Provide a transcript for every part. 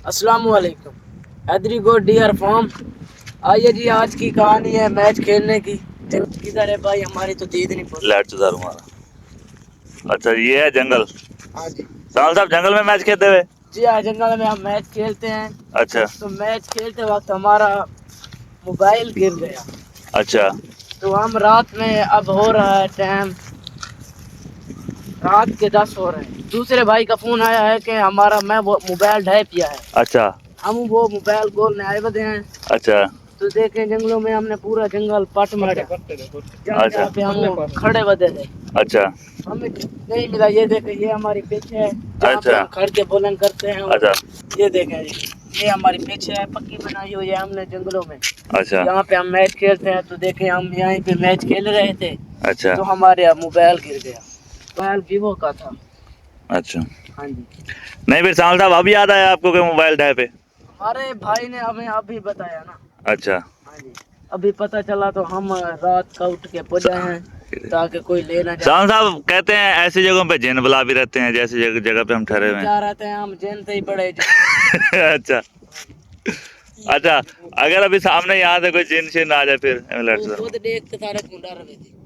अस्सलाम वालेकुम। हैदरी गो dear form. आइए जी, आज की कहानी है मैच खेलने की। किधर है भाई, हमारी तो दीद नहीं पड़ी। लाइट सुधारू हमारा। अच्छा, ये है जंगल। हाँ जी। साहब जंगल में मैच खेलते हुए। जी हाँ, जंगल में हम मैच खेलते हैं। अच्छा तो मैच खेलते वक्त हमारा मोबाइल गिर गया। अच्छा तो हम रात में, अब हो रहा है टाइम रात के 10 हो रहे हैं। दूसरे भाई का फोन आया है कि हमारा वो मोबाइल ढह पिया है। अच्छा हम वो मोबाइल खोलने आए बदे हैं। अच्छा तो देखे जंगलों में हमने पूरा जंगल पट मारा। जहाँ अच्छा पे हम खड़े बदे थे अच्छा हमें नहीं मिला। ये देखे, ये हमारी पिच है जहाँ पे अच्छा हम खड़ के बॉलिंग करते हैं। और अच्छा ये देखें जी, ये हमारी पिच है, पक्की बनाई हुई है हमने जंगलों में। अच्छा यहाँ पे हम मैच खेलते हैं। तो देखे, हम यहाँ पे मैच खेल रहे थे अच्छा तो हमारे मोबाइल गिर गया। मोबाइल वीवो का था। अच्छा। हाँ जी। नहीं, फिर साहब अभी याद आया आपको कि मोबाइल डैप है? हमारे भाई ने हमें अभी बताया ना। अच्छा। हाँ जी, अभी पता चला तो हम रात का उठ के पहुंचे हैं ताकि कोई ले ना जाए। साहब कहते हैं ऐसी जगहों पे जिन बुला भी रहते हैं, जैसी जगह पे हम ठहरे हुए जा रहे थे हम जैन ही बड़े हैं। अच्छा अच्छा। अगर अभी सामने यहाँ से कोई जिन शिन आ जाए फिर वो खुद देख के सारे ढूंढा रहे थे।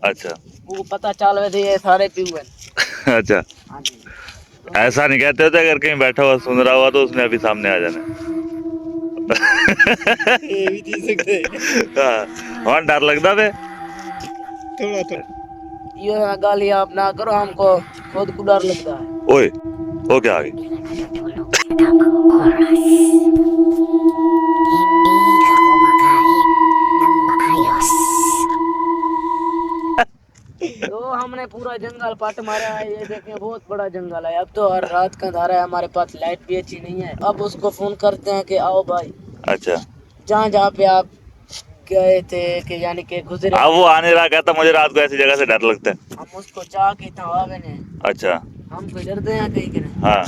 अच्छा वो पता चल रहे थे ये सारे पीऊ हैं। अच्छा। हाँ जी। तो ऐसा नहीं कहते होते, अगर कहीं बैठा हुआ सुन रहा हुआ तो उसने अभी सामने आ जाना। ये भी जी सकते हाँ, और डर लगता है थोड़ा तो। ये गाली आप ना करो, हमको खुद को डर लगता है। ओए, हो क्या आ गई? तो हमने पूरा जंगल पट मारा है। ये देखें, बहुत बड़ा जंगल है। अब तो हर रात का अंधारा है, हमारे पास लाइट भी अच्छी नहीं है। अब उसको फोन करते हैं कि आओ भाई, अच्छा। जहाँ जहाँ पे आप गए थे कि यानी कि गुजरे अब थे, वो आने रहा, कहता मुझे रात को ऐसी जगह से डर लगता है। हम उसको चाह के आवे ने। अच्छा। हम कोई डरते हैं कहीं के नहीं। हाँ।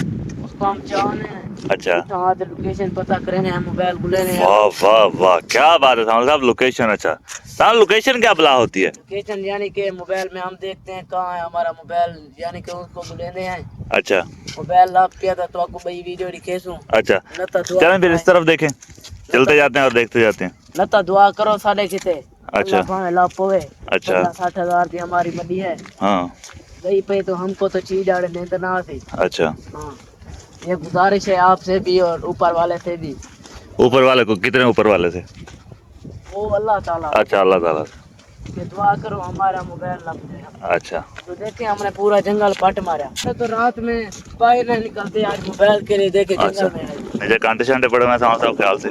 उसको हम चाहने हैं। अच्छा। तो लोकेशन पता करें, हम मोबाइल बुले हैं। वाह वाह वाह, क्या बात है साहब। लोकेशन, अच्छा साहब, लोकेशन क्या बला होती है? लोकेशन यानी कि मोबाइल में हम देखते हैं कहाँ है हमारा मोबाइल, यानी कि उसको बुलेने हैं। अच्छा मोबाइल लॉक किया था तो आपको भाई वीडियो दिखेसूं। अच्छा। नता दुआ चलें फिर इस तरफ देखें, चलते जाते हैं और देखते जाते हैं। नता दुआ करो साढ़े किते। अच्छा अल्लाह भावे लाभ पोवे। अच्छा। 50-60 हज़ार की हमारी मदी है। हाँ। गई पे तो हमको तो चीज आड़े नहीं तो ना थी। अच्छा। हाँ, ये गुजारिश है आपसे भी और ऊपर वाले से भी। ऊपर वाले को? कितने ऊपर वाले से? वो अल्लाह ताला अच्छा, अल्लाह ताला से। कि दुआ करो हमारा मोबाइल लग जाए। अच्छा तो देखे, हमने पूरा जंगल पट मारा। तो रात में बाहर नहीं निकलते, आज मोबाइल के लिए देखे अच्छा। जंगल में आए। नीचे कांटे शांटे पड़े हुए हैं साहब ख्याल से।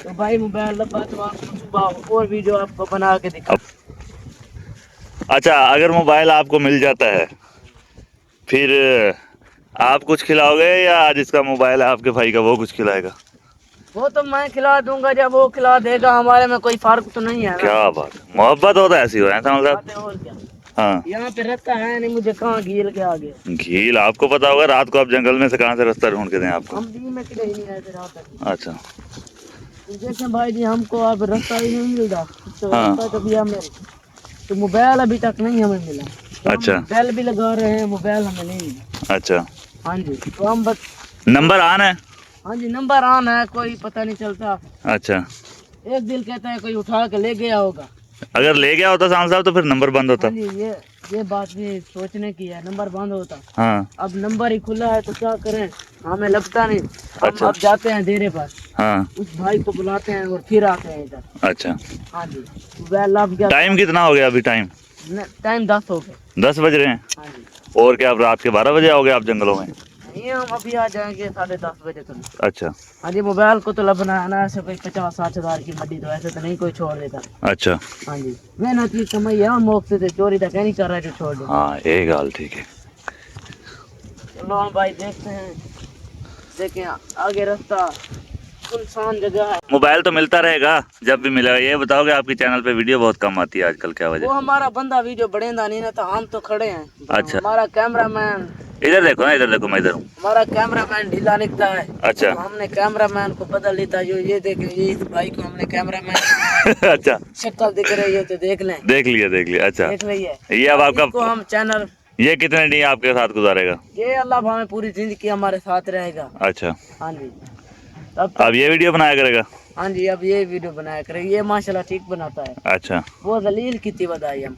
तो भाई मोबाइल लगा तो आपको सुबह और वीडियो आपको बना के दिखा। अच्छा, अगर मोबाइल आपको मिल जाता है फिर आप कुछ खिलाओगे या जिसका मोबाइल है आपके भाई का वो कुछ खिलाएगा? वो तो मैं खिला दूंगा जब वो खिला देगा, हमारे में कोई फर्क तो नहीं है ना। क्या बात है, मोहब्बत होता है ऐसी हो है साहब। बातें और क्या। हाँ। यहाँ पे रहता है नहीं, मुझे कहाँ घील के आ गया। घील आपको पता होगा, रात को आप जंगल में से कहाँ से रास्ता ढूंढ के दें आपको? हम दिन में किधर ही नहीं आए थे रात तक। अच्छा। तो देखें भाई जी, हमको अब रास्ता ही नहीं मिलता। तो हाँ। रास्ता कभी हमें, तो मोबाइल अभी तक नहीं हमें मिला। तो अच्छा। हम बेल भी लगा रहे हैं, मोबाइल हमें नहीं मिला। अच्छा। हाँ जी। तो हम बस, नंबर ऑन है? हाँ जी, नंबर ऑन है, कोई पता नहीं चलता। अच्छा। एक दिल कहता है कोई उठा के ले गया होगा। अगर ले गया होता साहब तो फिर नंबर बंद होता। हाँ जी, ये बात भी सोचने की है, नंबर बंद होता। हाँ। अब नंबर ही खुला है तो क्या करें, हमें लगता नहीं। हम अच्छा। अब जाते हैं डेरे पर, हाँ। उस भाई को बुलाते हैं और फिर आते हैं इधर। अच्छा। हाँ जी। मोबाइल अब क्या, टाइम कितना हो गया अभी? टाइम टाइम 10 हो गए। 10 बज रहे हैं। हाँ जी। और क्या, अब रात के 12 बजे आओगे आप जंगलों में? नहीं, हम अभी आ जाएंगे 10:30 बजे तक। अच्छा। हाँ जी, मोबाइल को तो लबना है ना, ऐसे कोई 50-60 हज़ार की मड्डी तो ऐसे तो नहीं कोई छोड़ देता। अच्छा। हाँ जी, मेहनत की कमाई है, हम मौके से चोरी तक नहीं कर रहे जो छोड़ दे। हाँ, ये गाल ठीक है। चलो हम भाई देखते हैं, देखें आगे रास्ता सुनसान जगह है। मोबाइल तो मिलता रहेगा जब भी मिलेगा। ये बताओगे आपके चैनल पे वीडियो बहुत कम आती है आजकल, क्या वो वजह? हमारा बंदा वीडियो बढ़ेंदा नहीं ना, तो हम तो खड़े हैं। अच्छा। हमारा कैमरामैन, इधर देखो ना, इधर देखो, मैं इधर हूँ। हमारा कैमरामैन ढीला निकला है। अच्छा। तो हमने कैमरामैन को बदल लेता। जो ये देखें, ये इस भाई को हमने कैमरामैन अच्छा, शक्ल दिख रही है तो देख लें। देख लिया देख लिया। अच्छा, देख रही है, ये अब आपका, इसको हम चैनल, ये कितने दिन आपके साथ गुजारेगा? ये अल्लाह भावे पूरी जिंदगी हमारे साथ रहेगा। अच्छा, हाँ जी। तब अब ये वीडियो बनाया करेगा? हाँ जी, अब ये वीडियो बनाया करें। ये माशाल्लाह ठीक बनाता है। अच्छा। वो जलील की थी बधाई हम।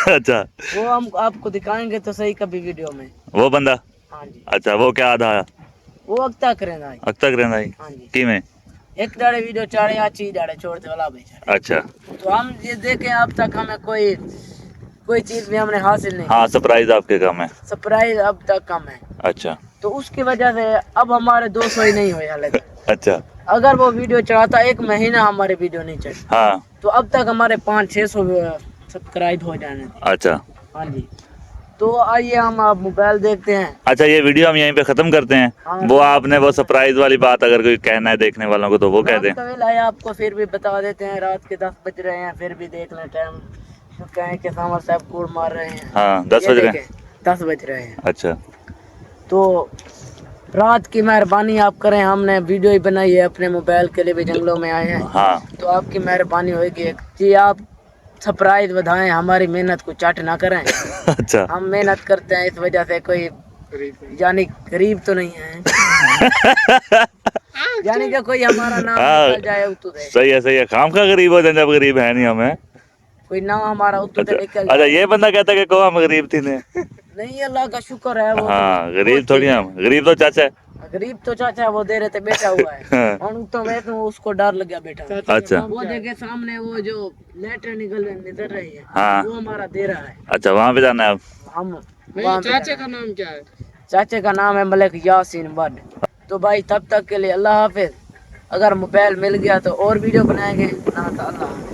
अच्छा, वो हम आपको दिखाएंगे तो सही कभी वीडियो में। वो बंदा? हाँ जी। अच्छा, वो क्या आधा है? वो अक्ता करें भाई। अब तक रहना ही हाँ जी। की में? एक दाड़े वीडियो चाड़े या चीज दाड़े छोड़ते वाला भाई। अच्छा, तो हम ये देखें अब तक हमें कोई चीज भी हमने हासिल नहीं। हाँ, सरप्राइज आपके कम है। सरप्राइज अब तक कम है। अच्छा। तो उसकी वजह से अब हमारे 200 ही नहीं हुए हाल तक। अच्छा। अगर वो वीडियो चढ़ाता 1 महीना हमारे वीडियो नहीं चढ़ी हाँ। तो अब तक हमारे 500-600 सब्सक्राइब हो जाने थे। अच्छा। हाँ जी। तो आइए हम आप मोबाइल देखते हैं। अच्छा, ये वीडियो हम यहीं पे खत्म करते हैं। हाँ। वो आपने वो सरप्राइज वाली बात अगर कोई कहना है देखने वालों को तो वो कह दें। तो लाया आपको फिर भी बता देते हैं। रात के 10 बज रहे हैं फिर भी देख लें टाइम। तो कहें कि सामर साहब कूड़ मार रहे हैं। हाँ, 10 बज रहे हैं। 10 बज रहे हैं। अच्छा। तो रात की मेहरबानी आप करें। हमने वीडियो ही बनाई है अपने मोबाइल के लिए भी, जंगलों में आए हैं। हाँ। तो आपकी मेहरबानी होगी कि आप सरप्राइज बढ़ाएं, हमारी मेहनत को चाट ना करें। अच्छा। हम मेहनत करते हैं इस वजह से कोई यानी गरीब तो नहीं है। यानी कि कोई हमारा नाम निकल जाए उतू दे। सही है, खाम का गरीब हो जाए जब गरीब है नहीं हमें। कोई नाम हमारा उतू दे निकल अच्छा, जाए। ये बंदा कहता है कि को हम गरीब थी ने। नहीं, अल्लाह का शुक्र है। वो हाँ, गरीब थोड़ी हम, गरीब तो चाचा है। गरीब तो चाचा वो दे रहे थे, बैठा हुआ है। और तो मैं तो उसको डर लग गया बैठा। अच्छा। वो देखे सामने वो जो लेटर निकल रही है। हाँ। वो हमारा दे रहा है। अच्छा, वहाँ पे जाना है अब? हम चाचा का नाम क्या है? चाचे का नाम है मलिक यासीन बट। तो भाई तब तक के लिए अल्लाह हाफिज। अगर मोबाइल मिल गया तो और वीडियो बनाएंगे ना। अल्लाह।